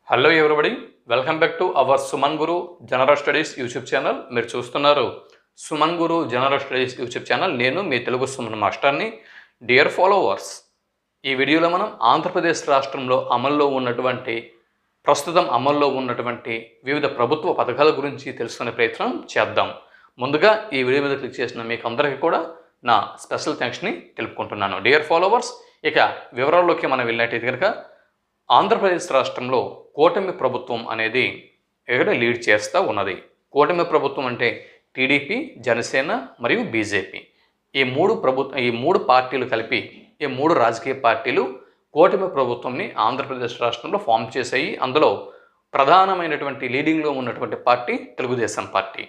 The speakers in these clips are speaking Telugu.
Hello everybody, welcome back to our Suman Guru general studies YouTube channel. మీరు చూస్తున్నారు సుమన్ గురు జనరల్ స్టడీస్ యూట్యూబ్ ఛానల్. నేను మీ తెలుగు సుమన్ మాస్టర్ని. డియర్ ఫాలోవర్స్, ఈ వీడియోలో మనం ఆంధ్రప్రదేశ్ రాష్ట్రంలో ప్రస్తుతం అమల్లో ఉన్నటువంటి వివిధ ప్రభుత్వ పథకాల గురించి తెలుసుకునే ప్రయత్నం చేద్దాం. ముందుగా ఈ వీడియో మీద క్లిక్ చేసిన మీకు అందరికీ కూడా నా స్పెషల్ థ్యాంక్స్ని తెలుపుకుంటున్నాను. డియర్ ఫాలోవర్స్, ఇక వివరాల్లోకి మనం వెళ్ళినట్టయితే కనుక ఆంధ్రప్రదేశ్ రాష్ట్రంలో కూటమి ప్రభుత్వం అనేది ఇక్కడ లీడ్ చేస్తూ ఉన్నది. కూటమి ప్రభుత్వం అంటే టీడీపీ, జనసేన మరియు బీజేపీ. ఈ మూడు పార్టీలు కలిపి ఈ మూడు రాజకీయ పార్టీలు కూటమి ప్రభుత్వంని ఆంధ్రప్రదేశ్ రాష్ట్రంలో ఫామ్ చేశాయి. అందులో ప్రధానమైనటువంటి లీడింగ్లో ఉన్నటువంటి పార్టీ తెలుగుదేశం పార్టీ.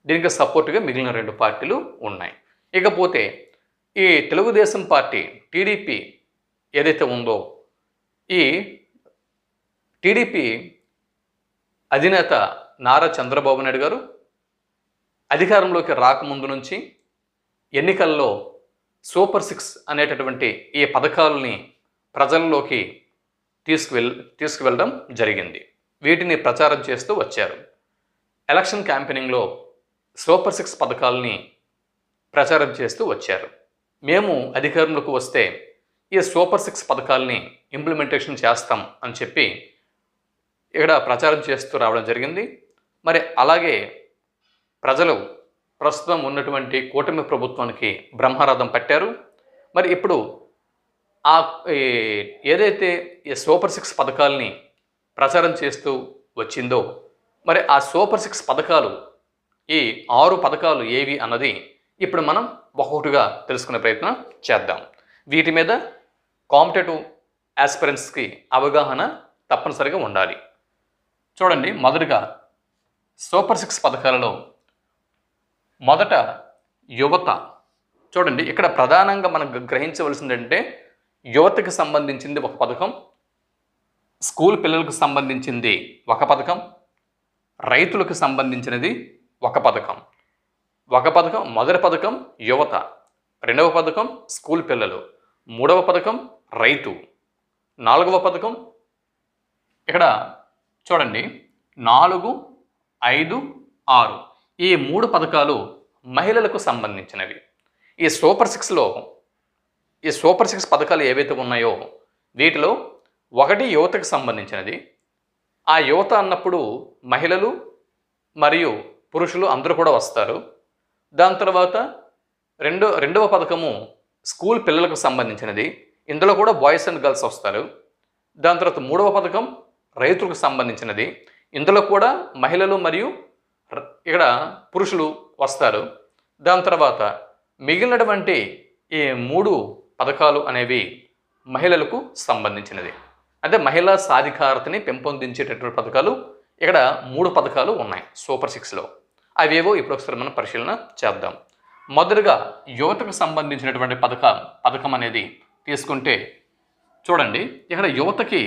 దీనికి సపోర్ట్గా మిగిలిన రెండు పార్టీలు ఉన్నాయి. ఇకపోతే ఈ తెలుగుదేశం పార్టీ టీడీపీ ఏదైతే ఉందో, ఈ టీడీపీ అధినేత నారా చంద్రబాబు నాయుడు గారు అధికారంలోకి రాకముందు నుంచి ఎన్నికల్లో సూపర్ 6 అనేటటువంటి ఈ పథకాలని ప్రజల్లోకి తీసుకువెళ్ళడం జరిగింది. వీటిని ప్రచారం చేస్తూ వచ్చారు. ఎలక్షన్ క్యాంపెయినింగ్లో సూపర్ 6 పథకాలని ప్రచారం చేస్తూ వచ్చారు. మేము అధికారంలోకి వస్తే ఈ సూపర్ 6 పథకాలని ఇంప్లిమెంటేషన్ చేస్తాం అని చెప్పి ఇక్కడ ప్రచారం చేస్తూ రావడం జరిగింది. మరి అలాగే ప్రజలు ప్రస్తుతం ఉన్నటువంటి కూటమి ప్రభుత్వానికి బ్రహ్మరథం పట్టారు. మరి ఇప్పుడు ఏదైతే ఈ సూపర్ 6 పథకాలని ప్రచారం చేస్తూ వచ్చిందో, మరి ఆ సూపర్ 6 పథకాలు, ఈ 6 పథకాలు ఏవి అన్నది ఇప్పుడు మనం ఒక్కొక్కటిగా తెలుసుకునే ప్రయత్నం చేద్దాం. వీటి మీద కాంపిటేటివ్ ఆస్పిరెంట్స్కి అవగాహన తప్పనిసరిగా ఉండాలి. చూడండి, మొదటగా సూపర్ 6 పథకాలలో మొదట యువత. చూడండి, ఇక్కడ ప్రధానంగా మనం గ్రహించవలసిందంటే యువతకి సంబంధించింది ఒక పథకం, స్కూల్ పిల్లలకు సంబంధించింది ఒక పథకం, రైతులకు సంబంధించినది ఒక పథకం. మొదటి పథకం యువత, రెండవ పథకం స్కూల్ పిల్లలు, మూడవ పథకం రైతు, నాలుగవ పథకం ఇక్కడ చూడండి 4, 5, 6 ఈ 3 పథకాలు మహిళలకు సంబంధించినవి. ఈ సూపర్ 6 పథకాలు ఏవైతే ఉన్నాయో వీటిలో ఒకటి యువతకు సంబంధించినది. ఆ యువత అన్నప్పుడు మహిళలు మరియు పురుషులు అందరూ కూడా వస్తారు. దాని తర్వాత రెండవ పథకము స్కూల్ పిల్లలకు సంబంధించినది. ఇందులో కూడా బాయ్స్ అండ్ గర్ల్స్ వస్తారు. దాని తర్వాత మూడవ పథకం రైతులకు సంబంధించినది. ఇందులో కూడా మహిళలు మరియు ఇక్కడ పురుషులు వస్తారు. దాని తర్వాత మిగిలినటువంటి ఈ 3 పథకాలు అనేవి మహిళలకు సంబంధించినది. అంటే మహిళా సాధికారతని పెంపొందించేటటువంటి పథకాలు ఇక్కడ 3 పథకాలు ఉన్నాయి సూపర్ 6లో. అవేవో ఇప్పుడు ఒకసారి మనం పరిశీలన చేద్దాం. మొదటగా యువతకు సంబంధించినటువంటి పథకం అనేది తీసుకుంటే చూడండి, ఇక్కడ యువతకి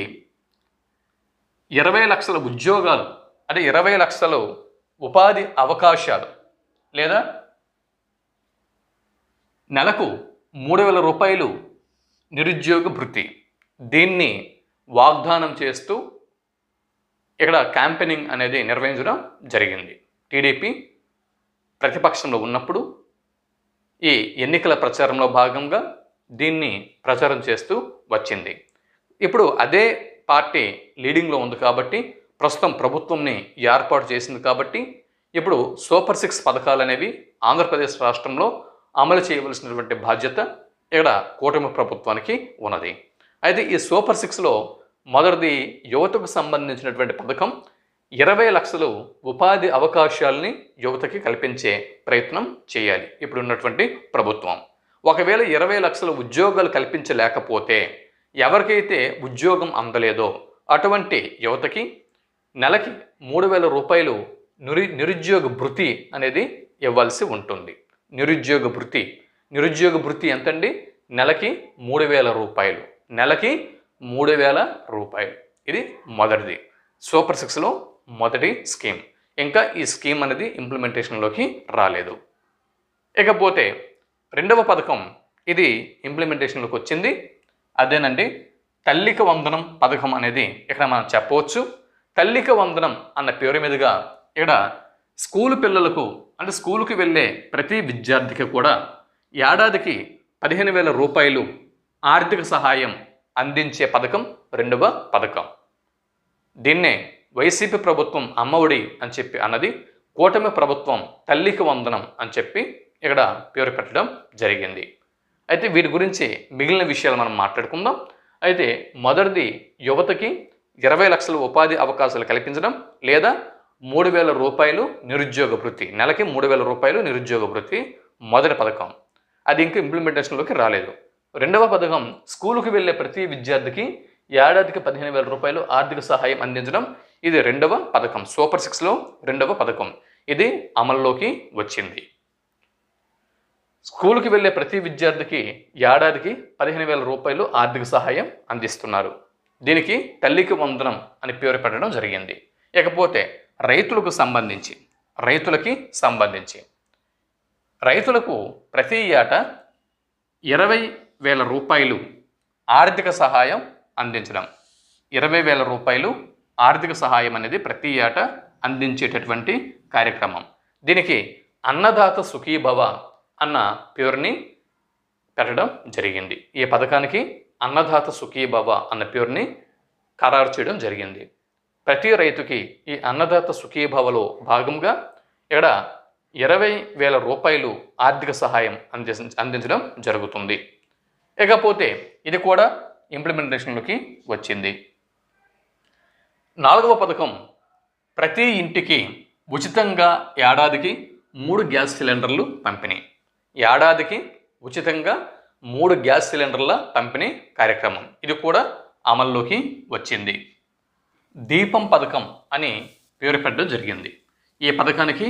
20 లక్షల ఉద్యోగాలు, అంటే 20 లక్షలు ఉపాధి అవకాశాలు, లేదా నెలకు 3,000 రూపాయలు నిరుద్యోగ భృతి, దీన్ని వాగ్దానం చేస్తూ ఇక్కడ క్యాంపెయినింగ్ అనేది నిర్వహించడం జరిగింది. టీడీపీ ప్రతిపక్షంలో ఉన్నప్పుడు ఈ ఎన్నికల ప్రచారంలో భాగంగా దీన్ని ప్రచారం చేస్తూ వచ్చింది. ఇప్పుడు అదే పార్టీ లీడింగ్లో ఉంది కాబట్టి, ప్రస్తుతం ప్రభుత్వంని ఏర్పాటు చేసింది కాబట్టి, ఇప్పుడు సూపర్ 6 పథకాలు అనేవి ఆంధ్రప్రదేశ్ రాష్ట్రంలో అమలు చేయవలసినటువంటి బాధ్యత ఇక్కడ కూటమి ప్రభుత్వానికి ఉన్నది. అయితే ఈ సూపర్ 6లో మొదటిది యువతకు సంబంధించినటువంటి పథకం 20 లక్షలు ఉపాధి అవకాశాలని యువతకి కల్పించే ప్రయత్నం చేయాలి ఇప్పుడు ఉన్నటువంటి ప్రభుత్వం. ఒకవేళ 20 లక్షల ఉద్యోగాలు కల్పించలేకపోతే, ఎవరికైతే ఉద్యోగం అందలేదో అటువంటి యువతకి నెలకి 3,000 రూపాయలు నిరుద్యోగ భృతి అనేది ఇవ్వాల్సి ఉంటుంది. నిరుద్యోగ భృతి ఎంతండి? నెలకి 3,000 రూపాయలు. నెలకి 3,000 రూపాయలు. ఇది మొదటిది, సూపర్ 6లో మొదటి స్కీమ్. ఇంకా ఈ స్కీమ్ అనేది ఇంప్లిమెంటేషన్లోకి రాలేదు. ఇకపోతే రెండవ పథకం, ఇది ఇంప్లిమెంటేషన్లోకి వచ్చింది. అదేనండి తల్లికి వందనం పథకం అనేది ఇక్కడ మనం చెప్పవచ్చు. తల్లికి వందనం అన్న పేరు మీదుగా ఇక్కడ స్కూలు పిల్లలకు అంటే స్కూలుకి వెళ్ళే ప్రతి విద్యార్థికి కూడా ఏడాదికి 15,000 రూపాయలు ఆర్థిక సహాయం అందించే పథకం రెండవ పథకం. దీన్నే వైసీపీ ప్రభుత్వం అమ్మఒడి అని చెప్పి అన్నది, కూటమి ప్రభుత్వం తల్లికి వందనం అని చెప్పి ఇక్కడ పేరు పెట్టడం జరిగింది. అయితే వీటి గురించి మిగిలిన విషయాలు మనం మాట్లాడుకుందాం. అయితే మొదటిది యువతకి 20 లక్షల ఉపాధి అవకాశాలు కల్పించడం లేదా 3,000 రూపాయలు నిరుద్యోగ భృతి, నెలకి 3,000 రూపాయలు నిరుద్యోగ భృతి మొదటి పథకం. అది ఇంకా ఇంప్లిమెంటేషన్లోకి రాలేదు. రెండవ పథకం స్కూలుకు వెళ్ళే ప్రతి విద్యార్థికి ఏడాదికి 15,000 రూపాయలు ఆర్థిక సహాయం అందించడం. ఇది రెండవ పథకం, సూపర్ 6లో రెండవ పథకం. ఇది అమల్లోకి వచ్చింది. స్కూలుకి వెళ్ళే ప్రతి విద్యార్థికి ఏడాదికి 15,000 రూపాయలు ఆర్థిక సహాయం అందిస్తున్నారు. దీనికి తల్లికి వందనం అని పేరు పెట్టడం జరిగింది. ఇకపోతే రైతులకు సంబంధించి రైతులకు ప్రతి ఏటా 20,000 రూపాయలు ఆర్థిక సహాయం అందించడం. 20,000 రూపాయలు ఆర్థిక సహాయం అనేది ప్రతి ఏటా అందించేటటువంటి కార్యక్రమం. దీనికి అన్నదాత సుఖీభవ అన్న పేరుని పెట్టడం జరిగింది. ఈ పథకానికి అన్నదాత సుఖీభవ అన్న పేరుని ఖరారు చేయడం జరిగింది. ప్రతి రైతుకి ఈ అన్నదాత సుఖీభవలో భాగంగా ఇక్కడ 20,000 రూపాయలు ఆర్థిక సహాయం అందించడం జరుగుతుంది. ఇకపోతే ఇది కూడా ఇంప్లిమెంటేషన్లోకి వచ్చింది. 4వ పథకం ప్రతి ఇంటికి ఉచితంగా ఏడాదికి 3 గ్యాస్ సిలిండర్లు పంపిణీ. ఏడాదికి ఉచితంగా 3 గ్యాస్ సిలిండర్ల పంపిణీ కార్యక్రమం. ఇది కూడా అమల్లోకి వచ్చింది. దీపం పథకం అని పేరు పెట్టడం జరిగింది. ఈ పథకానికి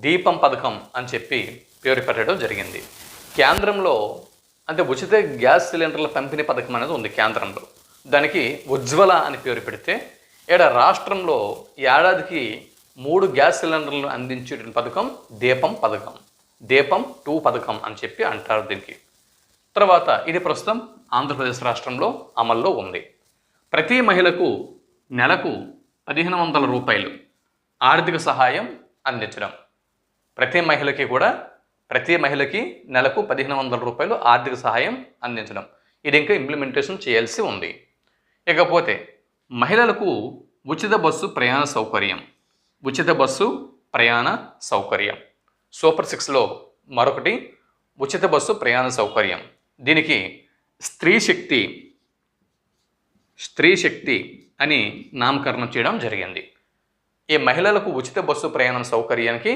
దీపం పథకం అని చెప్పి పేరు పెట్టడం జరిగింది. కేంద్రంలో అంటే ఉచిత గ్యాస్ సిలిండర్ల పంపిణీ పథకం అనేది ఉంది కేంద్రంలో. దానికి ఉజ్వల అని పేరు పెడితే ఇక్కడ రాష్ట్రంలో ఏడాదికి 3 గ్యాస్ సిలిండర్లను అందించే పథకం దీపం పథకం, దీపం 2 పథకం అని చెప్పి అంటారు దీనికి. తర్వాత ఇది ప్రస్తుతం ఆంధ్రప్రదేశ్ రాష్ట్రంలో అమల్లో ఉంది. ప్రతి మహిళకు నెలకు 1,500 రూపాయలు ఆర్థిక సహాయం అందించడం. ప్రతి మహిళకి నెలకు 1,500 రూపాయలు ఆర్థిక సహాయం అందించడం. ఇది ఇంకా ఇంప్లిమెంటేషన్ చేయాల్సి ఉంది. ఇకపోతే మహిళలకు ఉచిత బస్సు ప్రయాణ సౌకర్యం. సూపర్ 6లో మరొకటి ఉచిత బస్సు ప్రయాణ సౌకర్యం. దీనికి స్త్రీ శక్తి అని నామకరణం చేయడం జరిగింది. ఈ మహిళలకు ఉచిత బస్సు ప్రయాణం సౌకర్యానికి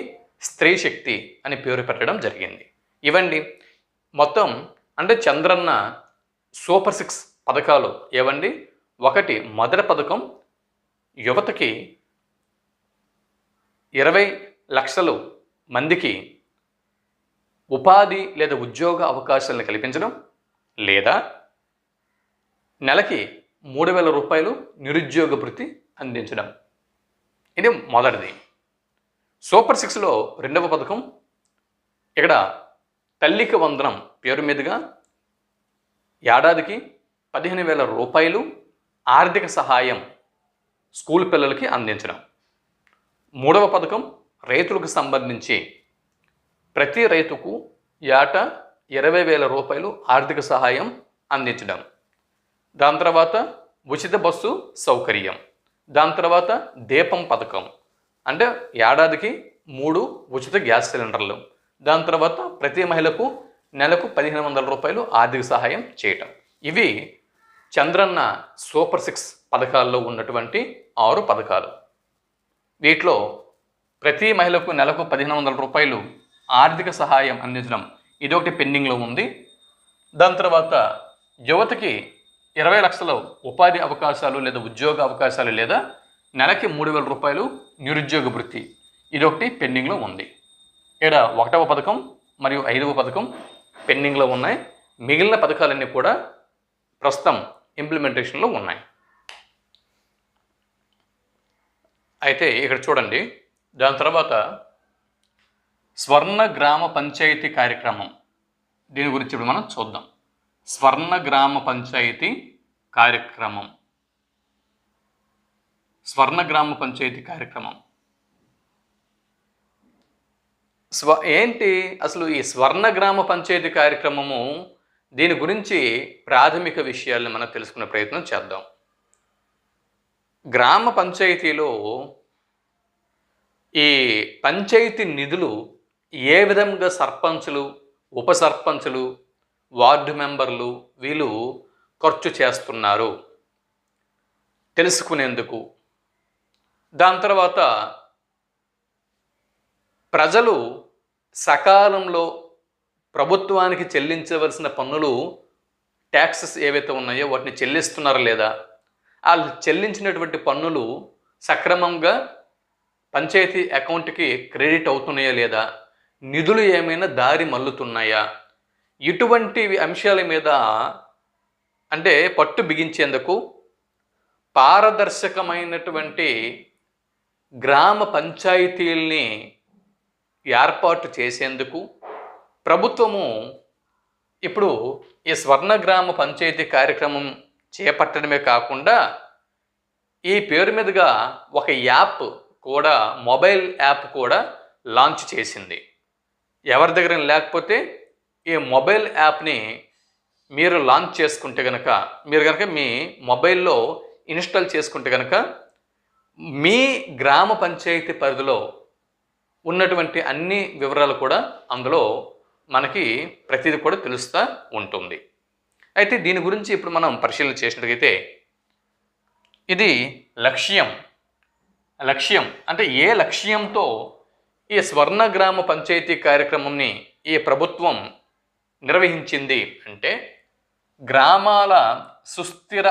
స్త్రీ శక్తి అని పేరు పెట్టడం జరిగింది. ఇవండి మొత్తం అంటే చంద్రన్న సూపర్ 6 పథకాలు ఏవండి. ఒకటి మొదటి పథకం యువతకి 20 లక్షలు మందికి ఉపాధి లేదా ఉద్యోగ అవకాశాలను కల్పించడం లేదా నెలకి 3,000 రూపాయలు నిరుద్యోగ భృతి అందించడం. ఇది మొదటిది. సూపర్ 6లో రెండవ పథకం ఇక్కడ తల్లికి వందనం పేరు మీదుగా ఏడాదికి 15,000 రూపాయలు ఆర్థిక సహాయం స్కూల్ పిల్లలకి అందించడం. మూడవ పథకం రైతులకు సంబంధించి ప్రతి రైతుకు ఏటా 20,000 రూపాయలు ఆర్థిక సహాయం అందించడం. దాని తర్వాత ఉచిత బస్సు సౌకర్యం. దాని తర్వాత దీపం పథకం అంటే ఏడాదికి 3 ఉచిత గ్యాస్ సిలిండర్లు. దాని తర్వాత ప్రతి మహిళకు నెలకు 1,500 రూపాయలు ఆర్థిక సహాయం చేయటం. ఇవి చంద్రన్న సూపర్ 6 పథకాల్లో ఉన్నటువంటి 6 పథకాలు. వీటిలో ప్రతి మహిళకు నెలకు 1,500 రూపాయలు ఆర్థిక సహాయం అందించడం ఇదొకటి పెండింగ్లో ఉంది. దాని తర్వాత యువతకి 20 లక్షల ఉపాధి అవకాశాలు లేదా ఉద్యోగ అవకాశాలు లేదా నెలకి 3,000 రూపాయలు నిరుద్యోగ భృతి ఇదొకటి పెండింగ్లో ఉంది. ఇక్కడ 1వ పథకం మరియు 5వ పథకం పెండింగ్లో ఉన్నాయి. మిగిలిన పథకాలన్నీ కూడా ప్రస్తుతం ఇంప్లిమెంటేషన్లో ఉన్నాయి. అయితే ఇక్కడ చూడండి, దాని తర్వాత స్వర్ణ గ్రామ పంచాయతీ కార్యక్రమం. దీని గురించి ఇప్పుడు మనం చూద్దాం. స్వర్ణ గ్రామ పంచాయతీ కార్యక్రమం, స్వర్ణ గ్రామ పంచాయతీ కార్యక్రమం. ఏంటి అసలు ఈ స్వర్ణ గ్రామ పంచాయతీ కార్యక్రమము? దీని గురించి ప్రాథమిక విషయాలను మనం తెలుసుకునే ప్రయత్నం చేద్దాం. గ్రామ పంచాయతీలో ఈ పంచాయతీ నిధులు ఏ విధంగా సర్పంచులు, ఉప సర్పంచులు, వార్డు మెంబర్లు వీళ్ళు ఖర్చు చేస్తున్నారు తెలుసుకునేందుకు, దాని తర్వాత ప్రజలు సకాలంలో ప్రభుత్వానికి చెల్లించవలసిన పన్నులు, ట్యాక్సెస్ ఏవైతే ఉన్నాయో వాటిని చెల్లిస్తున్నారా లేదా, వాళ్ళు చెల్లించినటువంటి పన్నులు సక్రమంగా పంచాయతీ అకౌంట్కి క్రెడిట్ అవుతున్నాయా లేదా, నిధులు ఏమైనా దారి మల్లుతున్నాయా, ఇటువంటి అంశాల మీద అంటే పట్టు బిగించేందుకు పారదర్శకమైనటువంటి గ్రామ పంచాయతీల్ని ఏర్పాటు చేసేందుకు ప్రభుత్వము ఇప్పుడు ఈ స్వర్ణ గ్రామ పంచాయతీ కార్యక్రమం చేపట్టడమే కాకుండా ఈ పేరు మీదుగా ఒక యాప్ కూడా, మొబైల్ యాప్ కూడా లాంచ్ చేసింది. ఎవరి దగ్గర లేకపోతే ఈ మొబైల్ యాప్ని మీరు లాంచ్ చేసుకుంటే కనుక, మీరు కనుక మీ మొబైల్లో ఇన్స్టాల్ చేసుకుంటే కనుక మీ గ్రామ పంచాయతీ పరిధిలో ఉన్నటువంటి అన్ని వివరాలు కూడా అందులో మనకి ప్రతిదీ కూడా తెలుస్తూ ఉంటుంది. అయితే దీని గురించి ఇప్పుడు మనం పరిశీలన చేసినట్లయితే ఇది లక్ష్యం అంటే ఏ లక్ష్యంతో ఈ స్వర్ణ గ్రామ పంచాయతీ కార్యక్రమంని ఈ ప్రభుత్వం నిర్వహించింది అంటే గ్రామాల సుస్థిర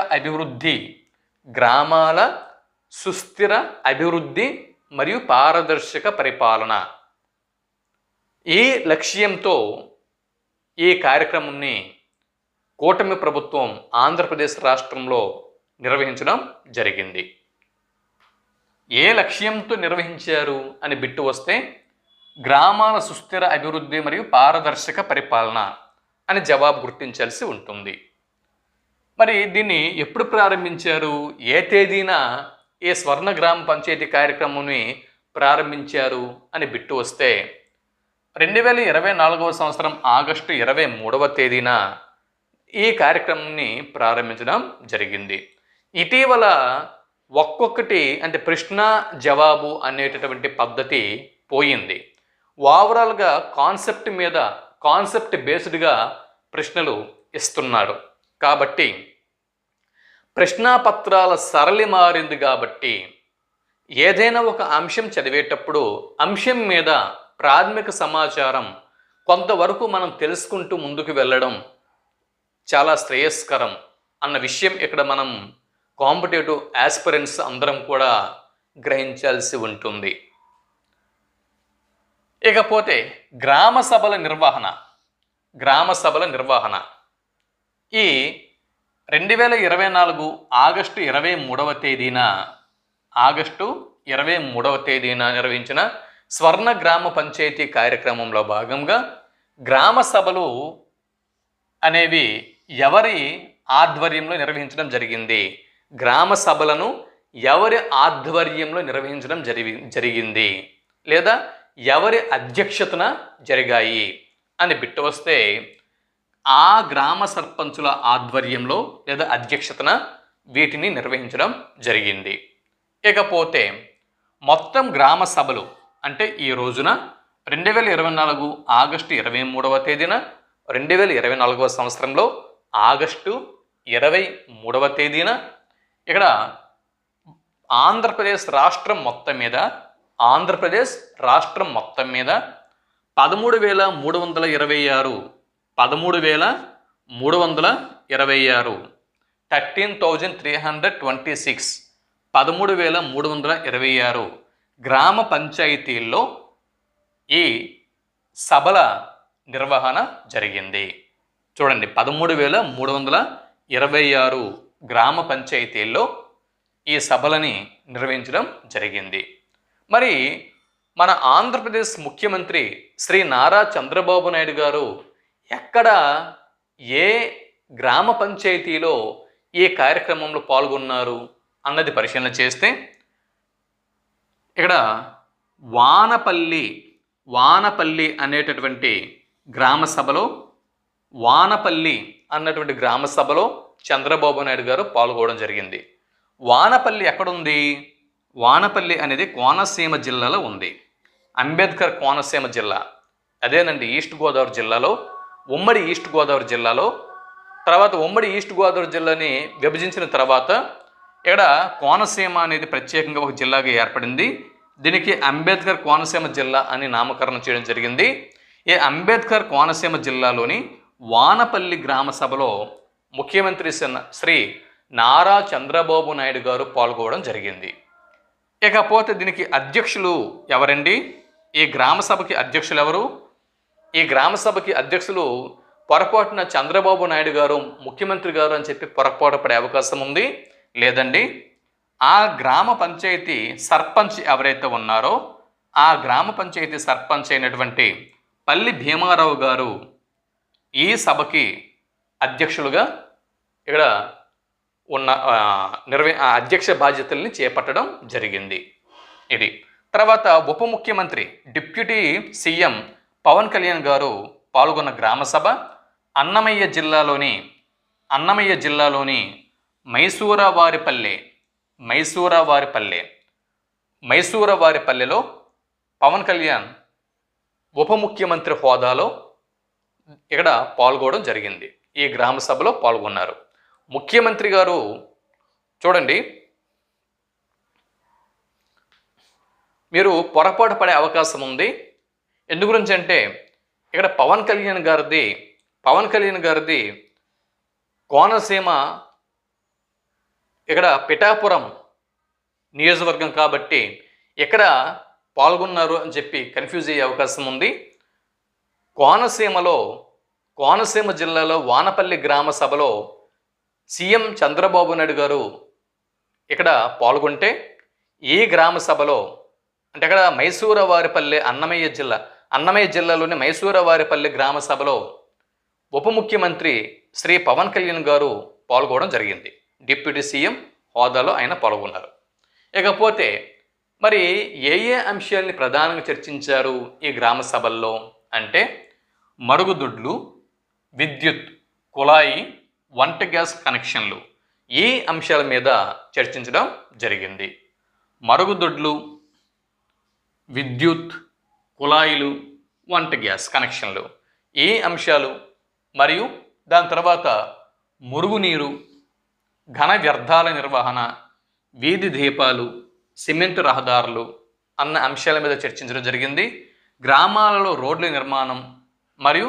అభివృద్ధి మరియు పారదర్శక పరిపాలన. ఈ లక్ష్యంతో ఈ కార్యక్రమంని కూటమి ప్రభుత్వం ఆంధ్రప్రదేశ్ రాష్ట్రంలో నిర్వహించడం జరిగింది. ఏ లక్ష్యంతో నిర్వహించారు అని బిట్టు వస్తే గ్రామాల సుస్థిర అభివృద్ధి మరియు పారదర్శక పరిపాలన అని జవాబు గుర్తించాల్సి ఉంటుంది. మరి దీన్ని ఎప్పుడు ప్రారంభించారు, ఏ తేదీన ఈ స్వర్ణ గ్రామ పంచాయతీ కార్యక్రమాన్ని ప్రారంభించారు అని బిట్టు వస్తే 2024వ సంవత్సరం ఆగస్టు 23వ తేదీన ఈ కార్యక్రమాన్ని ప్రారంభించడం జరిగింది. ఇటీవల ఒక్కొక్కటి అంటే ప్రశ్న జవాబు అనేటటువంటి పద్ధతి పోయింది. ఓవరాల్గా కాన్సెప్ట్ బేస్డ్గా ప్రశ్నలు ఇస్తున్నాడు. కాబట్టి ప్రశ్నాపత్రాల సరళి మారింది. కాబట్టి ఏదైనా ఒక అంశం చదివేటప్పుడు అంశం మీద ప్రాథమిక సమాచారం కొంతవరకు మనం తెలుసుకుంటూ ముందుకు వెళ్ళడం చాలా శ్రేయస్కరం అన్న విషయం ఇక్కడ మనం కాంపిటేటివ్ ఆస్పిరెంట్స్ అందరం కూడా గ్రహించాల్సి ఉంటుంది. ఇకపోతే గ్రామ సభల నిర్వహణ ఈ 2024 ఆగస్టు 23వ తేదీన నిర్వహించిన స్వర్ణ గ్రామ పంచాయతీ కార్యక్రమంలో భాగంగా గ్రామ సభలు అనేవి ఎవరి ఆధ్వర్యంలో నిర్వహించడం జరిగింది, గ్రామ సభలను ఎవరి ఆధ్వర్యంలో నిర్వహించడం జరిగింది లేదా ఎవరి అధ్యక్షతన జరిగాయి అని బిట్టు వస్తే ఆ గ్రామ సర్పంచుల ఆధ్వర్యంలో లేదా అధ్యక్షతన వీటిని నిర్వహించడం జరిగింది. ఇకపోతే మొత్తం గ్రామ సభలు అంటే ఈ రోజున 2024 ఆగస్టు 23వ తేదీన 2024వ సంవత్సరంలో ఆగస్టు 23వ తేదీన ఇక్కడ ఆంధ్రప్రదేశ్ రాష్ట్రం మొత్తం మీద 13,326 13,326 గ్రామ పంచాయతీల్లో ఈ సభల నిర్వహణ జరిగింది. చూడండి, 13,326 గ్రామ పంచాయతీల్లో ఈ సభలని నిర్వహించడం జరిగింది. మరి మన ఆంధ్రప్రదేశ్ ముఖ్యమంత్రి శ్రీ నారా చంద్రబాబు నాయుడు గారు ఎక్కడ ఏ గ్రామ పంచాయతీలో ఈ కార్యక్రమంలో పాల్గొన్నారు అన్నది పరిశీలన చేస్తే ఇక్కడ వానపల్లి అనేటటువంటి గ్రామ సభలో చంద్రబాబు నాయుడు గారు పాల్గొనడం జరిగింది. వానపల్లి ఎక్కడుంది? వానపల్లి అనేది కోనసీమ జిల్లాలో ఉంది. అంబేద్కర్ కోనసీమ జిల్లా అదేనండి, ఈస్ట్ గోదావరి జిల్లాలో, ఉమ్మడి ఈస్ట్ గోదావరి జిల్లాలో. తర్వాత ఉమ్మడి ఈస్ట్ గోదావరి జిల్లాని విభజించిన తర్వాత ఇక్కడ కోనసీమ అనేది ప్రత్యేకంగా ఒక జిల్లాగా ఏర్పడింది. దీనికి అంబేద్కర్ కోనసీమ జిల్లా అని నామకరణం చేయడం జరిగింది. ఈ అంబేద్కర్ కోనసీమ జిల్లాలోని వానపల్లి గ్రామ సభలో ముఖ్యమంత్రి శ్రీ నారా చంద్రబాబు నాయుడు గారు పాల్గొనడం జరిగింది. ఇకపోతే దీనికి అధ్యక్షులు ఎవరండి? ఈ గ్రామ సభకి అధ్యక్షులు ఎవరు? ఈ గ్రామ సభకి అధ్యక్షులు పొరపాటున చంద్రబాబు నాయుడు గారు ముఖ్యమంత్రి గారు అని చెప్పి పొరపాటు పడే అవకాశం ఉంది. లేదండి, ఆ గ్రామ పంచాయతీ సర్పంచ్ ఎవరైతే ఉన్నారో ఆ గ్రామ పంచాయతీ సర్పంచ్ అయినటువంటి పల్లి భీమారావు గారు ఈ సభకి అధ్యక్షులుగా ఇక్కడ ఉన్న అధ్యక్ష బాధ్యతల్ని చేపట్టడం జరిగింది. ఇది తర్వాత ఉప ముఖ్యమంత్రి డిప్యూటీ సీఎం పవన్ కళ్యాణ్ గారు పాల్గొన్న గ్రామ సభ అన్నమయ్య జిల్లాలోని మైసూరవారిపల్లెలో పవన్ కళ్యాణ్ ఉప ముఖ్యమంత్రి హోదాలో ఇక్కడ పాల్గొనడం జరిగింది. ఈ గ్రామ సభలో పాల్గొన్నారు. ముఖ్యమంత్రి గారు చూడండి, మీరు పొరపాటు పడే అవకాశం ఉంది. ఎందు గురించి అంటే ఇక్కడ పవన్ కళ్యాణ్ గారిది కోనసీమ ఇక్కడ పిఠాపురం నియోజకవర్గం కాబట్టి ఇక్కడ పాల్గొన్నారు అని చెప్పి కన్ఫ్యూజ్ అయ్యే అవకాశం ఉంది. కోనసీమ జిల్లాలో వానపల్లి గ్రామ సభలో సీఎం చంద్రబాబు నాయుడు గారు ఇక్కడ పాల్గొంటే ఈ గ్రామ సభలో అంటే ఇక్కడ మైసూరవారిపల్లె అన్నమయ్య జిల్లాలోని మైసూరవారిపల్లె గ్రామ సభలో ఉప ముఖ్యమంత్రి శ్రీ పవన్ కళ్యాణ్ గారు పాల్గొనడం జరిగింది. డిప్యూటీ సీఎం హోదాలో ఆయన పాల్గొన్నారు. ఇకపోతే మరి ఏ అంశాలని ప్రధానంగా చర్చించారు ఈ గ్రామ సభల్లో అంటే మరుగుదొడ్లు, విద్యుత్, కుళాయి, వంట గ్యాస్ కనెక్షన్లు ఈ అంశాల మీద చర్చించడం జరిగింది. మరుగుదొడ్లు, విద్యుత్, కుళాయిలు, వంట గ్యాస్ కనెక్షన్లు ఈ అంశాలు మరియు దాని తర్వాత మురుగునీరు, ఘన వ్యర్థాల నిర్వహణ, వీధి దీపాలు, సిమెంట్ రహదారులు అన్న అంశాల మీద చర్చించడం జరిగింది. గ్రామాలలో రోడ్ల నిర్మాణం మరియు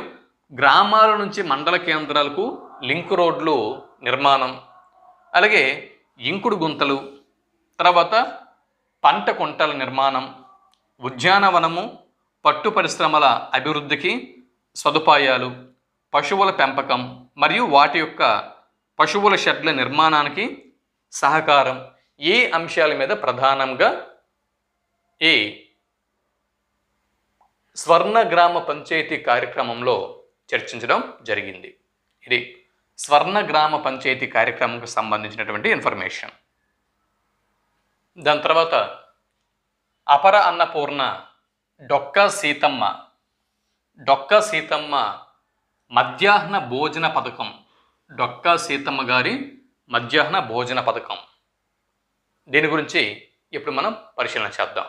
గ్రామాల నుంచి మండల కేంద్రాలకు లింక్ రోడ్లు నిర్మాణం, అలాగే ఇంకుడు గుంతలు, తర్వాత పంట కుంటల నిర్మాణం, ఉద్యానవనము, పట్టు పరిశ్రమల అభివృద్ధికి సదుపాయాలు, పశువుల పెంపకం మరియు వాటి యొక్క పశువుల షెడ్ల నిర్మాణానికి సహకారం ఈ అంశాల మీద ప్రధానంగా ఈ స్వర్ణ గ్రామ పంచాయతీ కార్యక్రమంలో చర్చించడం జరిగింది. ఇది స్వర్ణ గ్రామ పంచాయతీ కార్యక్రమంకు సంబంధించినటువంటి ఇన్ఫర్మేషన్. దాని తర్వాత అపర అన్నపూర్ణ డొక్కా సీతమ్మ మధ్యాహ్న భోజన పథకం, డొక్కా సీతమ్మ గారి మధ్యాహ్న భోజన పథకం, దీని గురించి ఇప్పుడు మనం పరిశీలన చేద్దాం.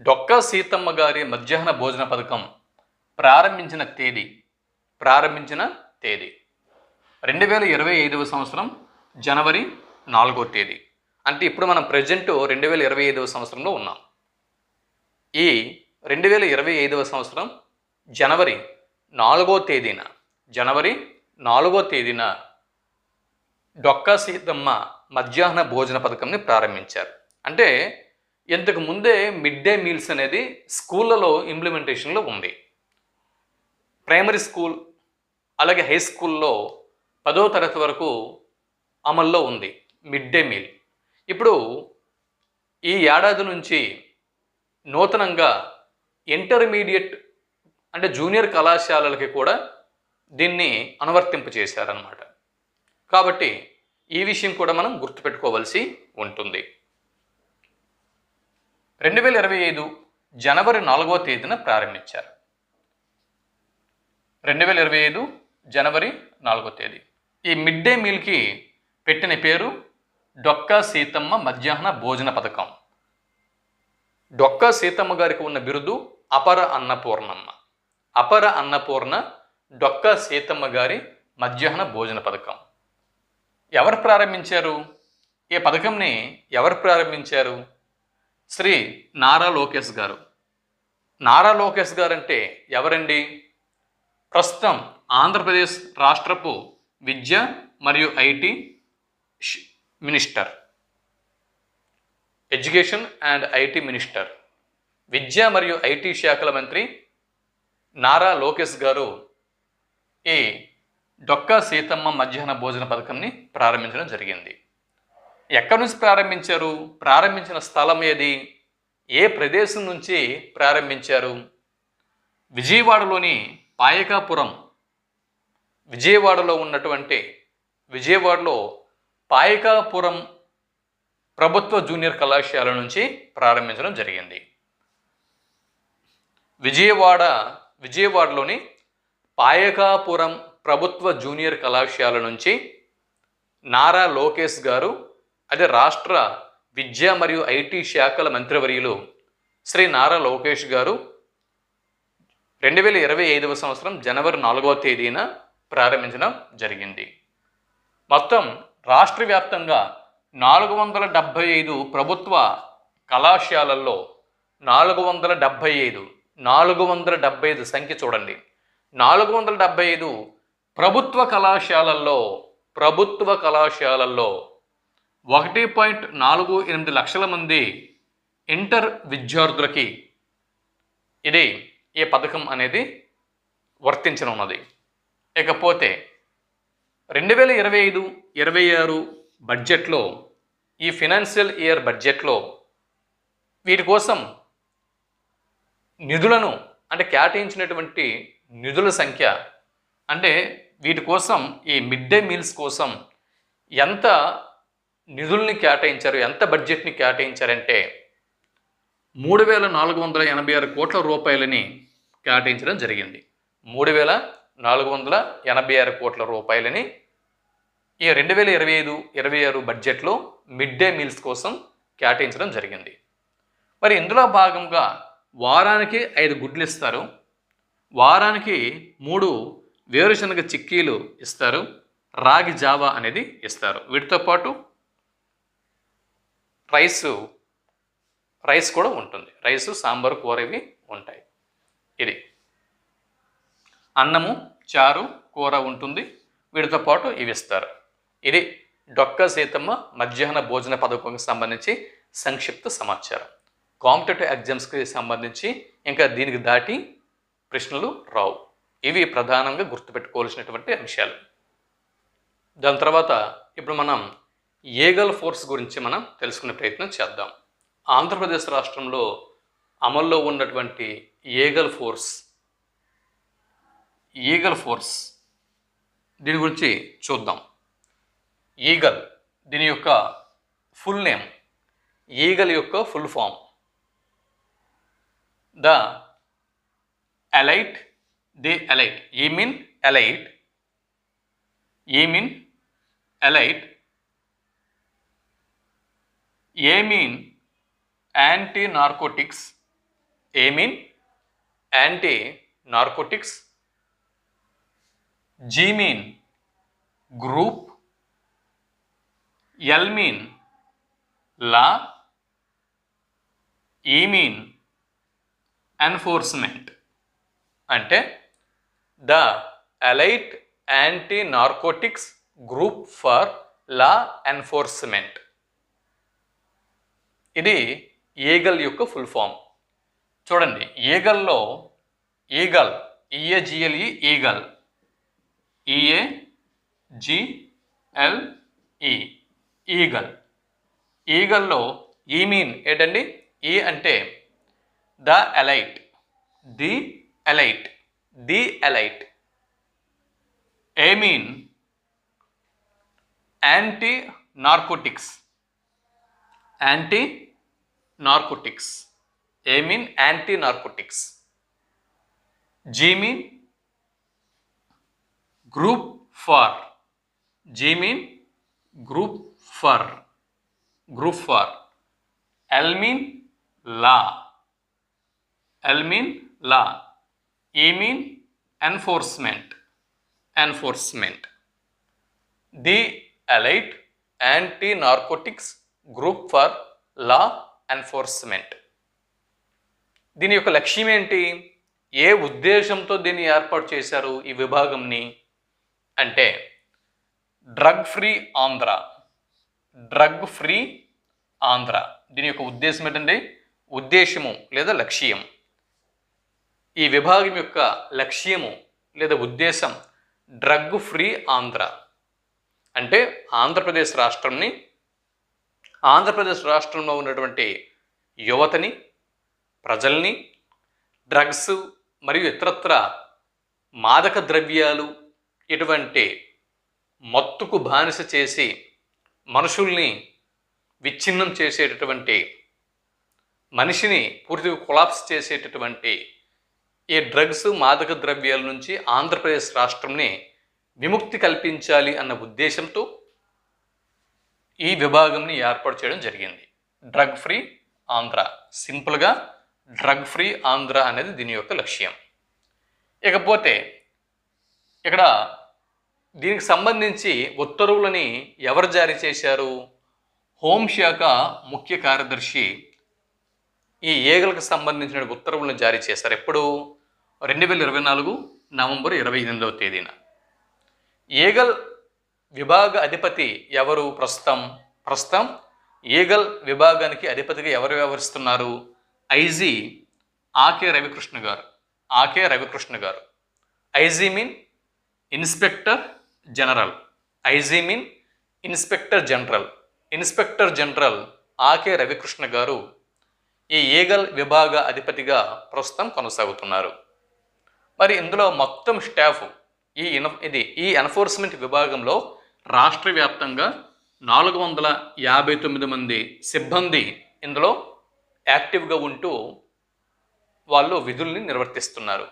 డొక్కా సీతమ్మ గారి మధ్యాహ్న భోజన పథకం ప్రారంభించిన తేదీ 2025 సంవత్సరం జనవరి 4వ తేదీ. అంటే ఇప్పుడు మనం ప్రజెంట్ 2025 సంవత్సరంలో ఉన్నాం. ఈ 2025 సంవత్సరం జనవరి 4వ తేదీన డొక్కా సీతమ్మ మధ్యాహ్న భోజన పథకంని ప్రారంభించారు. అంటే ఇంతకు ముందే మిడ్ డే మీల్స్ అనేది స్కూళ్ళలో ఇంప్లిమెంటేషన్లో ఉంది. ప్రైమరీ స్కూల్ అలాగే హై స్కూల్లో 10వ తరగతి వరకు అమల్లో ఉంది మిడ్ డే మీల్. ఇప్పుడు ఈ ఏడాది నుంచి నూతనంగా ఇంటర్మీడియట్ అంటే జూనియర్ కళాశాలలకి కూడా దీన్ని అనువర్తింప చేశారనమాట. కాబట్టి ఈ విషయం కూడా మనం గుర్తుపెట్టుకోవాల్సి ఉంటుంది. 2025 జనవరి 4వ తేదీన ప్రారంభించారు. 2025 జనవరి 4వ తేదీ. ఈ మిడ్ డే మీల్కి పెట్టిన పేరు డొక్కా సీతమ్మ మధ్యాహ్న భోజన పథకం. డొక్కా సీతమ్మ గారికి ఉన్న బిరుదు అపర అన్నపూర్ణమ్మ. అపర అన్నపూర్ణ డొక్కా సీతమ్మ గారి మధ్యాహ్న భోజన పథకం. ఎవరు ప్రారంభించారు? ఈ పథకంని ఎవరు ప్రారంభించారు? శ్రీ నారా లోకేష్ గారు. నారా లోకేష్ గారు అంటే ఎవరండి? ప్రస్తుతం ఆంధ్రప్రదేశ్ రాష్ట్రపు విద్య మరియు IT minister, education and IT minister, విద్య మరియు ఐటీ శాఖల మంత్రి నారా లోకేష్ గారు ఈ డొక్కా సీతమ్మ మధ్యాహ్న భోజన పథకంని ప్రారంభించడం జరిగింది. ఎక్కడి నుంచి ప్రారంభించారు? ప్రారంభించిన స్థలం ఏది? ఏ ప్రదేశం నుంచి ప్రారంభించారు? విజయవాడలోని పాయకాపురం, విజయవాడలో పాయకాపురం ప్రభుత్వ జూనియర్ కళాశాల నుంచి ప్రారంభించడం జరిగింది. విజయవాడలోని పాయకాపురం ప్రభుత్వ జూనియర్ కళాశాల నుంచి నారా లోకేష్ గారు, అదే రాష్ట్ర విద్య మరియు ఐటీ శాఖల మంత్రివర్యులు శ్రీ నారా లోకేష్ గారు 2025వ సంవత్సరం జనవరి 4వ తేదీన ప్రారంభించడం జరిగింది. మొత్తం రాష్ట్ర వ్యాప్తంగా 475 ప్రభుత్వ కళాశాలల్లో 475 సంఖ్య చూడండి. 475 ప్రభుత్వ కళాశాలల్లో 1.48 లక్షల మంది ఇంటర్ విద్యార్థులకి ఈ పథకం అనేది వర్తించనున్నది. ఇకపోతే 2025-26 బడ్జెట్లో, ఈ ఫినాన్షియల్ ఇయర్ బడ్జెట్లో వీటి కోసం నిధులను అంటే కేటాయించినటువంటి నిధుల సంఖ్య, అంటే వీటి కోసం ఈ మిడ్ డే మీల్స్ కోసం ఎంత నిధుల్ని కేటాయించారు, ఎంత బడ్జెట్ని కేటాయించారంటే 3,486 కోట్ల రూపాయలని కేటాయించడం జరిగింది. 3,486 కోట్ల రూపాయలని ఈ 2025-26 బడ్జెట్లో మిడ్ డే మీల్స్ కోసం కేటాయించడం జరిగింది. మరి ఇందులో భాగంగా వారానికి 5 గుడ్లు ఇస్తారు, వారానికి 3 వేరుశనగ చిక్కీలు ఇస్తారు, రాగి జావా అనేది ఇస్తారు. వీటితో పాటు రైస్ కూడా ఉంటుంది. రైసు, సాంబారు, కూర ఇవి ఉంటాయి. ఇది అన్నము, చారు, కూర ఉంటుంది. వీటితో పాటు ఇవి ఇస్తారు. ఇది డొక్కా సీతమ్మ మధ్యాహ్న భోజన పథకంకి సంబంధించి సంక్షిప్త సమాచారం. కాంపిటేటివ్ ఎగ్జామ్స్కి సంబంధించి ఇంకా దీనికి దాటి ప్రశ్నలు రావు. ఇవి ప్రధానంగా గుర్తుపెట్టుకోవాల్సినటువంటి అంశాలు. దాని తర్వాత ఇప్పుడు మనం ఈగల్ ఫోర్స్ గురించి మనం తెలుసుకునే ప్రయత్నం చేద్దాం. ఆంధ్రప్రదేశ్ రాష్ట్రంలో అమల్లో ఉన్నటువంటి ఈగల్ ఫోర్స్ దీని గురించి చూద్దాం. ఈగల్, దీని యొక్క ఫుల్ నేమ్, ఈగల్ యొక్క full form the elite, the elite, E mean elite, A mean anti narcotics, G mean group, L mean law, E mean enforcement. అంటే the elite anti narcotics group for law enforcement. ఇది ఈగల్ యొక్క ఫుల్ ఫామ్. చూడండి, ఈగల్లో ఈగల్, ఈఏజిఎల్ఈ, ఈగల్, ఈగల్లో ఈ మీన్ ఏంటండి? ఈ అంటే the elite, the elite. A mean anti narcotics. Anti narcotics. A mean anti narcotics. G mean group for. G mean group for. Group for. L mean law. L mean law. E mean enforcement. Enforcement. The elite anti narcotics group for law enforcement. దీని యొక్క లక్ష్యం ఏంటి? ఏ ఉద్దేశంతో దీన్ని ఏర్పాటు చేశారు ఈ విభాగంని అంటే drug free Andhra. Drug free Andhra. దీని యొక్క ఉద్దేశం ఏంటంటే ఉద్దేశము లేదా లక్ష్యం. ఈ విభాగం యొక్క లక్ష్యము లేదా ఉద్దేశం డ్రగ్ ఫ్రీ ఆంధ్ర. అంటే ఆంధ్రప్రదేశ్ రాష్ట్రంలో ఉన్నటువంటి యువతని, ప్రజల్ని డ్రగ్స్ మరియు ఇతరత్ర మాదక ద్రవ్యాలు ఇటువంటి మత్తుకు బానిస చేసి మనుషుల్ని విచ్ఛిన్నం చేసేటటువంటి, మనిషిని పూర్తిగా కొలాప్స్ చేసేటటువంటి ఈ డ్రగ్స్ మాదక ద్రవ్యాల నుంచి ఆంధ్రప్రదేశ్ రాష్ట్రంని విముక్తి కల్పించాలి అన్న ఉద్దేశంతో ఈ విభాగంని ఏర్పాటు చేయడం జరిగింది. Drug free Andhra. సింపుల్గా డ్రగ్ ఫ్రీ ఆంధ్ర అనేది దీని యొక్క లక్ష్యం. ఇకపోతే ఇక్కడ దీనికి సంబంధించి ఉత్తర్వులని ఎవరు జారీ చేశారు? హోంశాఖ ముఖ్య కార్యదర్శి ఈ ఏగలకు సంబంధించిన ఉత్తర్వులను జారీ చేశారు. ఎప్పుడు? 2024 నవంబర్ 28వ తేదీన. ఏగల్ విభాగ అధిపతి ఎవరు? ప్రస్తుతం ఏగల్ విభాగానికి అధిపతిగా ఎవరు వ్యవహరిస్తున్నారు? ఐజీ ఆకే రవికృష్ణ గారు. ఆకే రవికృష్ణ గారు. IG mean inspector general. IG mean inspector general. Inspector general Ake Ravikrishna గారు ఈ ఏగల్ విభాగ అధిపతిగా ప్రస్తుతం కొనసాగుతున్నారు. మరి ఇందులో మొత్తం స్టాఫ్ ఈ ఎన్ఫోర్స్మెంట్ విభాగంలో రాష్ట్ర వ్యాప్తంగా 459 మంది సిబ్బంది ఇందులో యాక్టివ్గా ఉంటూ వాళ్ళు విధుల్ని నిర్వర్తిస్తున్నారు.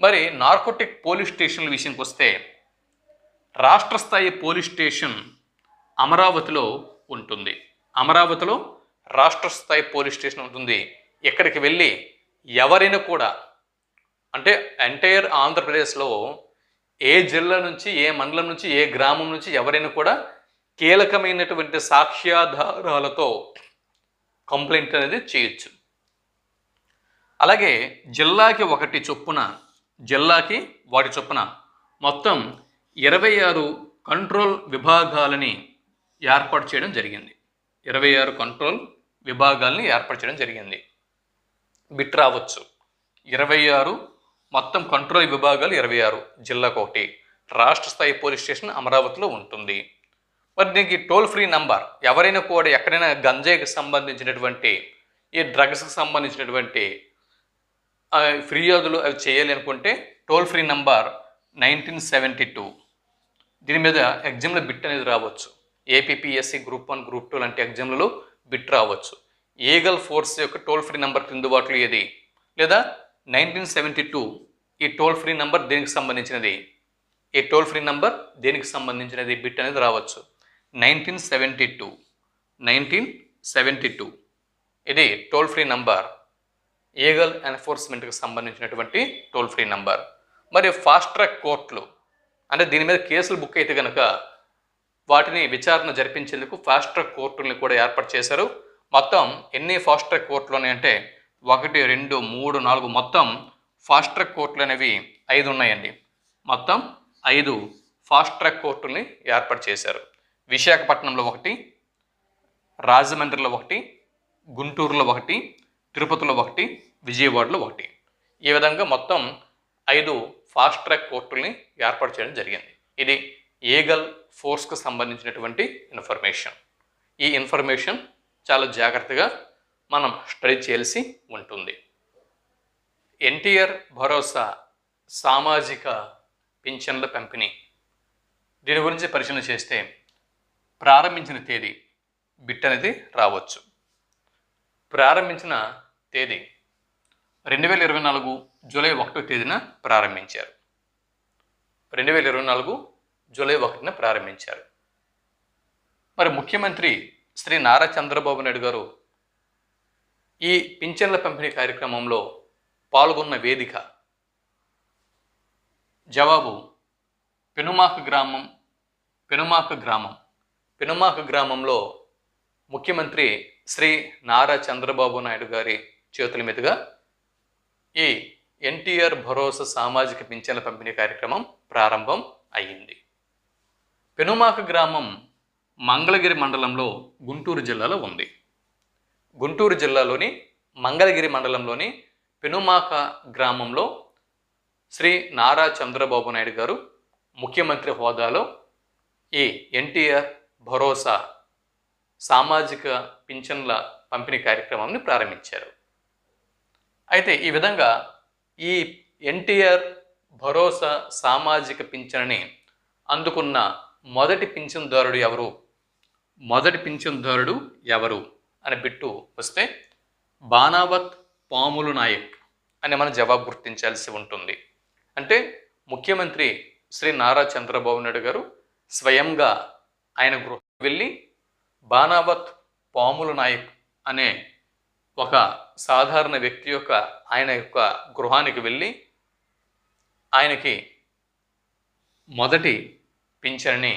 మరి నార్కోటిక్ పోలీస్ స్టేషన్ల విషయానికి వస్తే రాష్ట్ర స్థాయి పోలీస్ స్టేషన్ అమరావతిలో ఉంటుంది. అమరావతిలో రాష్ట్ర స్థాయి పోలీస్ స్టేషన్ ఉంటుంది. ఇక్కడికి వెళ్ళి ఎవరైనా కూడా, అంటే ఎంటైర్ ఆంధ్రప్రదేశ్లో ఏ జిల్లా నుంచి, ఏ మండలం నుంచి, ఏ గ్రామం నుంచి ఎవరైనా కూడా కీలకమైనటువంటి సాక్ష్యాధారాలతో కంప్లైంట్ అనేది చేయొచ్చు. అలాగే జిల్లాకి వాటి చొప్పున మొత్తం 26 కంట్రోల్ విభాగాలని ఏర్పాటు చేయడం జరిగింది. 26 కంట్రోల్ విభాగాల్ని ఏర్పాటు చేయడం జరిగింది. బిట్ రావచ్చు. 26 మొత్తం కంట్రోల్ విభాగాలు 26. జిల్లాకు ఒకటి. రాష్ట్ర స్థాయి పోలీస్ స్టేషన్ అమరావతిలో ఉంటుంది. మరి దీనికి టోల్ ఫ్రీ నంబర్, ఎవరైనా కూడా ఎక్కడైనా గంజాయికి సంబంధించినటువంటి, ఈ డ్రగ్స్కి సంబంధించినటువంటి ఫిర్యాదులు అవి చేయాలి అనుకుంటే టోల్ ఫ్రీ నంబర్ 1972. దీని మీద ఎగ్జామ్లో బిట్ అనేది రావచ్చు. ఏపీపీఎస్సీ గ్రూప్ 1, గ్రూప్ 2 లాంటి ఎగ్జామ్లలో బిట్ రావచ్చు. ఏగల్ ఫోర్స్ యొక్క టోల్ ఫ్రీ నంబర్ క్రిందుబాటులో ఏది, లేదా 1972 ఈ టోల్ ఫ్రీ నంబర్ దేనికి సంబంధించినది, ఈ టోల్ ఫ్రీ నంబర్ దేనికి సంబంధించినది బిట్ అనేది రావచ్చు. 1972 ఇది టోల్ ఫ్రీ నంబర్, ఏగల్ ఎన్ఫోర్స్మెంట్కి సంబంధించినటువంటి టోల్ ఫ్రీ నంబర్. మరి ఫాస్ట్ ట్రాక్ కోర్టులు అంటే దీని మీద కేసులు బుక్ అయితే కనుక వాటిని విచారణ జరిపించేందుకు ఫాస్ట్ ట్రాక్ కోర్టుల్ని కూడా ఏర్పాటు చేశారు. మొత్తం ఎన్ని ఫాస్ట్ ట్రాక్ కోర్టులు ఉన్నాయంటే 1, 2, 3, 4 మొత్తం ఫాస్ట్ ట్రాక్ కోర్టులు అనేవి 5 ఉన్నాయండి. మొత్తం 5 ఫాస్ట్ ట్రాక్ కోర్టుల్ని ఏర్పాటు చేశారు. విశాఖపట్నంలో 1, రాజమండ్రిలో 1, గుంటూరులో 1, తిరుపతిలో 1, విజయవాడలో 1. ఈ విధంగా మొత్తం 5 ఫాస్ట్ ట్రాక్ కోర్టుల్ని ఏర్పాటు చేయడం జరిగింది. ఇది ఏగల్ ఫోర్స్కు సంబంధించినటువంటి ఇన్ఫర్మేషన్. ఈ ఇన్ఫర్మేషన్ చాలా జాగ్రత్తగా మనం స్టడీ చేయాల్సి ఉంటుంది. ఎన్టీఆర్ భరోసా సామాజిక పింఛన్ల పంపిణీ, దీని గురించి పరిశీలన చేస్తే ప్రారంభించిన తేదీ బిట్ అనేది రావచ్చు. ప్రారంభించిన తేదీ 2024 జూలై 1వ తేదీన ప్రారంభించారు. 2024 జూలై 1న ప్రారంభించారు. మరి ముఖ్యమంత్రి శ్రీ నారా చంద్రబాబు నాయుడు గారు ఈ పింఛన్ల పంపిణీ కార్యక్రమంలో పాల్గొన్న వేదిక జవాబు పెనుమాక గ్రామంలో ముఖ్యమంత్రి శ్రీ నారా చంద్రబాబు నాయుడు గారి చేతుల మీదుగా ఈ ఎన్టీఆర్ భరోసా సామాజిక పింఛన్ల పంపిణీ కార్యక్రమం ప్రారంభం అయ్యింది. పెనుమాక గ్రామం మంగళగిరి మండలంలో గుంటూరు జిల్లాలో ఉంది. గుంటూరు జిల్లాలోని మంగళగిరి మండలంలోని పెనుమాక గ్రామంలో శ్రీ నారా చంద్రబాబు నాయుడు గారు ముఖ్యమంత్రి హోదాలో ఈ ఎన్టీఆర్ భరోసా సామాజిక పింఛన్ల పంపిణీ కార్యక్రమాన్ని ప్రారంభించారు. అయితే ఈ విధంగా ఈ ఎన్టీఆర్ భరోసా సామాజిక పింఛన్ని అందుకున్న మొదటి పింఛన్దారుడు ఎవరు అని బిట్టు వస్తే బానావత్ పాములు నాయక్ అని మనం జవాబు గుర్తించాల్సి ఉంటుంది. అంటే ముఖ్యమంత్రి శ్రీ నారా చంద్రబాబు నాయుడు గారు స్వయంగా ఆయన గృహం వెళ్ళి బానావత్ పాములు నాయక్ అనే ఒక సాధారణ వ్యక్తి ఆయన యొక్క గృహానికి వెళ్ళి ఆయనకి మొదటి పింఛన్ని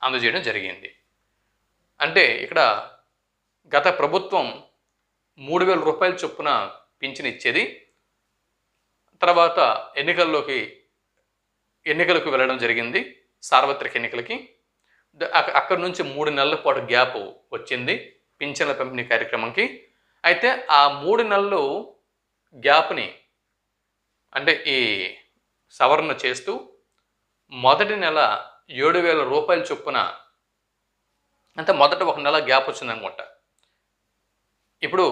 అందజేయడం జరిగింది. అంటే ఇక్కడ గత ప్రభుత్వం 3,000 రూపాయల చొప్పున పింఛన్ ఇచ్చేది. తర్వాత ఎన్నికలకు వెళ్ళడం జరిగింది, సార్వత్రిక ఎన్నికలకి. అక్కడి నుంచి 3 నెలల పాటు గ్యాప్ వచ్చింది పింఛన్ల పంపిణీ కార్యక్రమంకి. అయితే ఆ 3 నెలలు గ్యాప్ని అంటే ఈ సవరణ చేస్తూ మొదటి నెల 7,000 రూపాయల చొప్పున, అంటే మొదట 1 నెల గ్యాప్ వచ్చిందనుకుంటా. ఇప్పుడు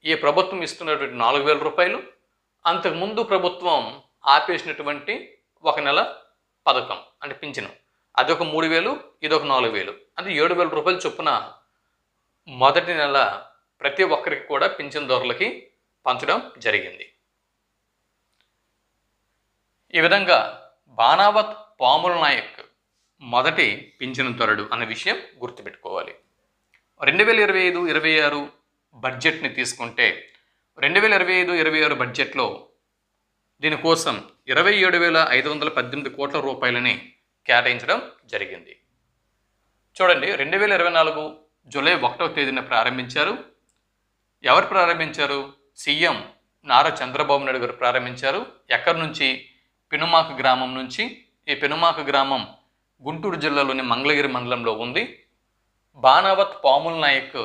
ఈ ప్రభుత్వం ఇస్తున్నటువంటి 4,000 రూపాయలు, అంతకుముందు ప్రభుత్వం ఆపేసినటువంటి 1 నెల పథకం అంటే పింఛను, అదొక 3,000, ఇదొక 4,000, అంటే 7,000 రూపాయల చొప్పున మొదటి నెల ప్రతి ఒక్కరికి కూడా పింఛన్దారులకి పంచడం జరిగింది. ఈ విధంగా బానావత్ పాముల నాయక్ మొదటి పింఛన్దారుడు అన్న విషయం గుర్తుపెట్టుకోవాలి. 2025-26 బడ్జెట్ని తీసుకుంటే 2025-26 బడ్జెట్లో దీనికోసం 27,518 కోట్ల రూపాయలని కేటాయించడం జరిగింది. చూడండి, 2024 జూలై 1వ తేదీన ప్రారంభించారు. ఎవరు ప్రారంభించారు? సీఎం నారా చంద్రబాబు నాయుడు గారు ప్రారంభించారు. ఎక్కడి నుంచి? పెనుమాక గ్రామం నుంచి. ఈ పెనుమాక గ్రామం గుంటూరు జిల్లాలోని మంగళగిరి మండలంలో ఉంది. బానావత్ పాముల నాయక్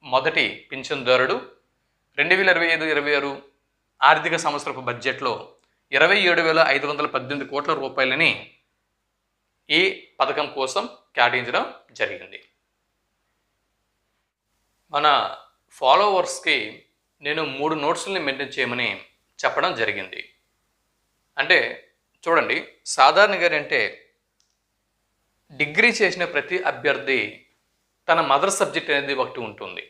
మొదటి పింఛన్దారుడు. 2025-26 ఆర్థిక సంవత్సరపు బడ్జెట్లో 27,518 కోట్ల రూపాయలని ఈ పథకం కోసం కేటాయించడం జరిగింది. మన ఫాలోవర్స్కి నేను 3 నోట్స్ని మెయింటైన్ చేయమని చెప్పడం జరిగింది. అంటే చూడండి, సాధారణంగా అంటే డిగ్రీ చేసిన ప్రతి అభ్యర్థి తన మదర్ సబ్జెక్ట్ అనేది ఒకటి ఉంటుంది.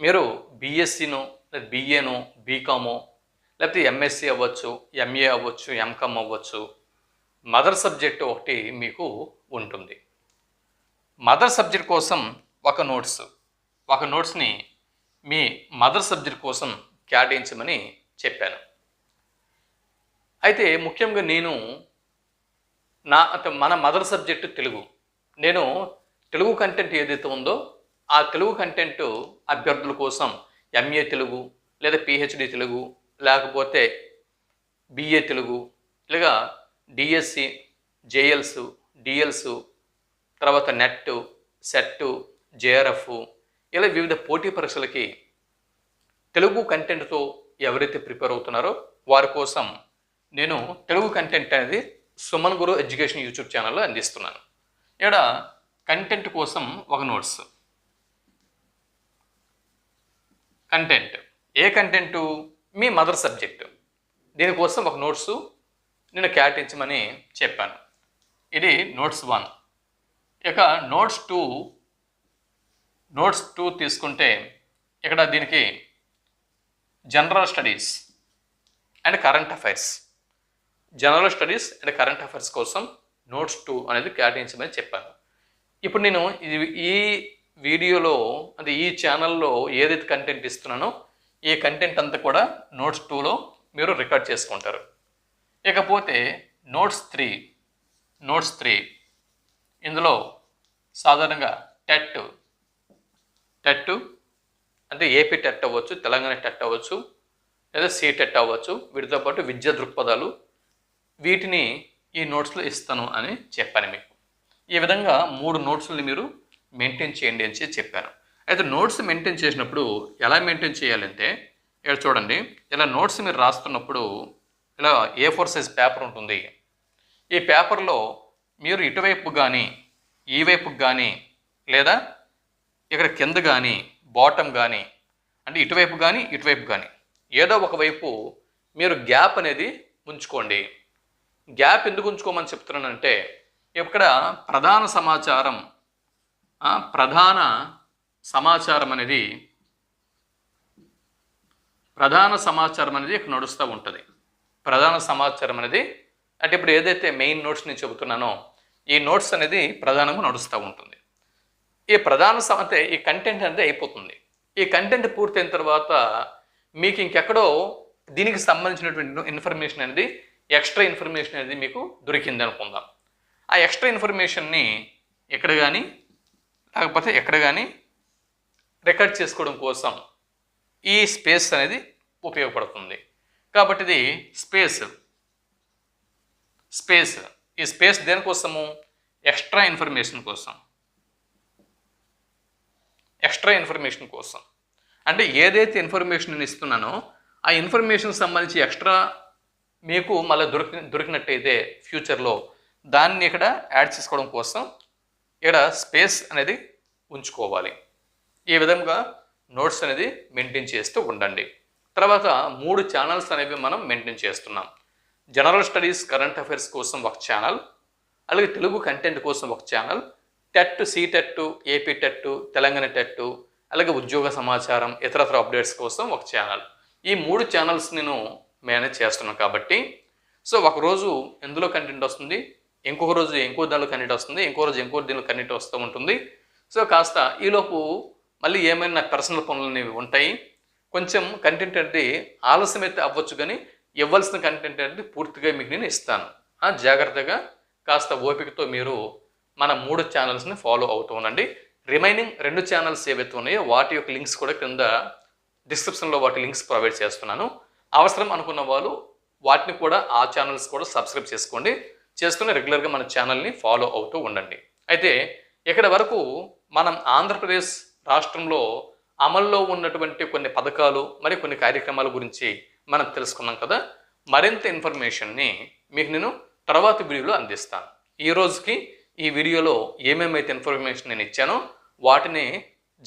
మీరు బీఎస్సీనో లేదా బీఏనో బీకామో లేకపోతే ఎంఎస్సీ అవ్వచ్చు, ఎంఏ అవ్వచ్చు, ఎంకామ్ అవ్వచ్చు, మదర్ సబ్జెక్ట్ ఒకటి మీకు ఉంటుంది. మదర్ సబ్జెక్ట్ కోసం ఒక నోట్స్ని మీ మదర్ సబ్జెక్ట్ కోసం కేటాయించమని చెప్పాను. అయితే ముఖ్యంగా మన మదర్ సబ్జెక్టు తెలుగు. నేను తెలుగు కంటెంట్ ఏదైతే ఉందో ఆ తెలుగు కంటెంట్ అభ్యర్థుల కోసం ఎంఏ తెలుగు లేదా పిహెచ్డి తెలుగు లేకపోతే బిఏ తెలుగు లేదా డిఎస్సి, జేఎల్స్, డిఎల్స్, తర్వాత నెట్, సెట్, జేఆర్ఎఫ్ ఇలా వివిధ పోటీ పరీక్షలకి తెలుగు కంటెంట్తో ఎవరైతే ప్రిపేర్ అవుతున్నారో వారి కోసం నేను తెలుగు కంటెంట్ అనేది సుమన్ గురు ఎడ్యుకేషన్ యూట్యూబ్ ఛానల్లో అందిస్తున్నాను. ఇక్కడ కంటెంట్ కోసం ఒక నోట్స్. కంటెంట్ ఏ కంటెంటు? మీ మదర్ సబ్జెక్టు. దీనికోసం ఒక నోట్స్ నేను కేటాయించమని చెప్పాను. ఇది నోట్స్ 1. ఇక నోట్స్ టూ తీసుకుంటే ఇక్కడ దీనికి general studies and current affairs కోసం నోట్స్ 2 అనేది కేటాయించమని చెప్పాను. ఇప్పుడు నేను ఈ వీడియోలో అంటే ఈ ఛానల్లో ఏదైతే కంటెంట్ ఇస్తున్నానో ఈ కంటెంట్ అంతా కూడా నోట్స్ 2లో మీరు రికార్డ్ చేసుకుంటారు. ఇకపోతే నోట్స్ 3 ఇందులో సాధారణంగా టెట్ అంటే ఏపీ టెట్ అవ్వచ్చు, తెలంగాణ టెట్ అవ్వచ్చు, లేదా సీటెట్ అవ్వచ్చు. వీటితో పాటు విద్యా దృక్పథాలు వీటిని ఈ నోట్స్లో ఇస్తాను అని చెప్పాను మీకు. ఈ విధంగా 3 నోట్స్ని మీరు మెయింటైన్ చేయండి అని చెప్పాను. అయితే నోట్స్ మెయింటైన్ చేసినప్పుడు ఎలా మెయింటైన్ చేయాలంటే ఇక్కడ చూడండి, ఇలా నోట్స్ మీరు రాస్తున్నప్పుడు ఇలా A4 సైజ్ పేపర్ ఉంటుంది. ఈ పేపర్లో మీరు ఇటువైపు కానీ ఈ వైపుకి కానీ లేదా ఇక్కడ కింద కానీ బాటమ్ కానీ అంటే ఇటువైపు కానీ ఏదో ఒకవైపు మీరు గ్యాప్ అనేది ఉంచుకోండి. గ్యాప్ ఎందుకు ఉంచుకోమని చెప్తున్నానంటే ఇక్కడ ప్రధాన సమాచారం అనేది ఇక్కడ నడుస్తూ ఉంటుంది. ప్రధాన సమాచారం అనేది అంటే ఇప్పుడు ఏదైతే మెయిన్ నోట్స్ నేను చెబుతున్నానో ఈ నోట్స్ అనేది ప్రధానంగా నడుస్తూ ఉంటుంది. ఈ అంటే ఈ కంటెంట్ అనేది అయిపోతుంది. ఈ కంటెంట్ పూర్తయిన తర్వాత మీకు ఇంకెక్కడో దీనికి సంబంధించినటువంటి ఇన్ఫర్మేషన్ అనేది ఎక్స్ట్రా ఇన్ఫర్మేషన్ అనేది మీకు దొరికింది అనుకుందాం. ఆ ఎక్స్ట్రా ఇన్ఫర్మేషన్ని ఎక్కడ కానీ లేకపోతే ఎక్కడ కానీ రికార్డ్ చేసుకోవడం కోసం ఈ స్పేస్ అనేది ఉపయోగపడుతుంది. కాబట్టి ఇది ఈ స్పేస్ దేనికోసము? ఎక్స్ట్రా ఇన్ఫర్మేషన్ కోసం. అంటే ఏదైతే ఇన్ఫర్మేషన్ నేను ఇస్తున్నానో ఆ ఇన్ఫర్మేషన్ సంబంధించి ఎక్స్ట్రా మీకు మళ్ళీ దొరికినట్టయితే ఫ్యూచర్లో దాన్ని ఇక్కడ యాడ్ చేసుకోవడం కోసం ఇక్కడ స్పేస్ అనేది ఉంచుకోవాలి. ఈ విధంగా నోట్స్ అనేది మెయింటైన్ చేస్తూ ఉండండి. తర్వాత 3 ఛానల్స్ అనేవి మనం మెయింటైన్ చేస్తున్నాం. జనరల్ స్టడీస్ కరెంట్ అఫైర్స్ కోసం ఒక ఛానల్, అలాగే తెలుగు కంటెంట్ కోసం ఒక channel, TET, CTET, AP TET, Telangana TET, అలాగే ఉద్యోగ సమాచారం ఇతరత్ర అప్డేట్స్ కోసం ఒక ఛానల్. ఈ 3 ఛానల్స్ నేను మేనేజ్ చేస్తున్నాను. కాబట్టి సో ఒకరోజు ఎందులో కంటెంట్ వస్తుంది, ఇంకొక రోజు ఇంకో దానిలో కంటెంట్ వస్తుంది, ఇంకో రోజు ఇంకో దీనిలో కంటెంట్ వస్తూ ఉంటుంది. సో కాస్త ఈలోపు మళ్ళీ ఏమైనా నాకు పర్సనల్ పనులు అనేవి ఉంటాయి. కొంచెం కంటెంట్ అనేది ఆలస్యం అయితే అవ్వచ్చు, కానీ ఇవ్వాల్సిన కంటెంట్ అనేది పూర్తిగా మీకు నేను ఇస్తాను. జాగ్రత్తగా కాస్త ఓపికతో మీరు మన 3 ఛానల్స్ని ఫాలో అవుతూ ఉండండి. రిమైనింగ్ 2 ఛానల్స్ ఏవైతే ఉన్నాయో వాటి యొక్క లింక్స్ కూడా కింద డిస్క్రిప్షన్లో వాటి లింక్స్ ప్రొవైడ్ చేస్తున్నాను. అవసరం అనుకున్న వాళ్ళు వాటిని కూడా ఆ ఛానల్స్ కూడా సబ్స్క్రైబ్ చేసుకుని రెగ్యులర్గా మన ఛానల్ని ఫాలో అవుతూ ఉండండి. అయితే ఇక్కడ వరకు మనం ఆంధ్రప్రదేశ్ రాష్ట్రంలో అమల్లో ఉన్నటువంటి కొన్ని పథకాలు మరి కొన్ని కార్యక్రమాల గురించి మనం తెలుసుకున్నాం కదా. మరింత ఇన్ఫర్మేషన్ని మీకు నేను తర్వాత వీడియోలో అందిస్తాను. ఈ రోజుకి ఈ వీడియోలో ఏమేమైతే ఇన్ఫర్మేషన్ నేను ఇచ్చానో వాటిని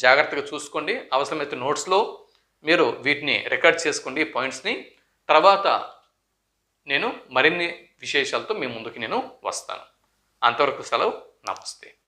జాగ్రత్తగా చూసుకోండి. అవసరమైతే నోట్స్లో మీరు వీటిని రికార్డ్ చేసుకోండి పాయింట్స్ని. తర్వాత నేను మరిన్ని విశేషాలతో మీ ముందుకి నేను వస్తాను. అంతవరకు సెలవు. నమస్తే.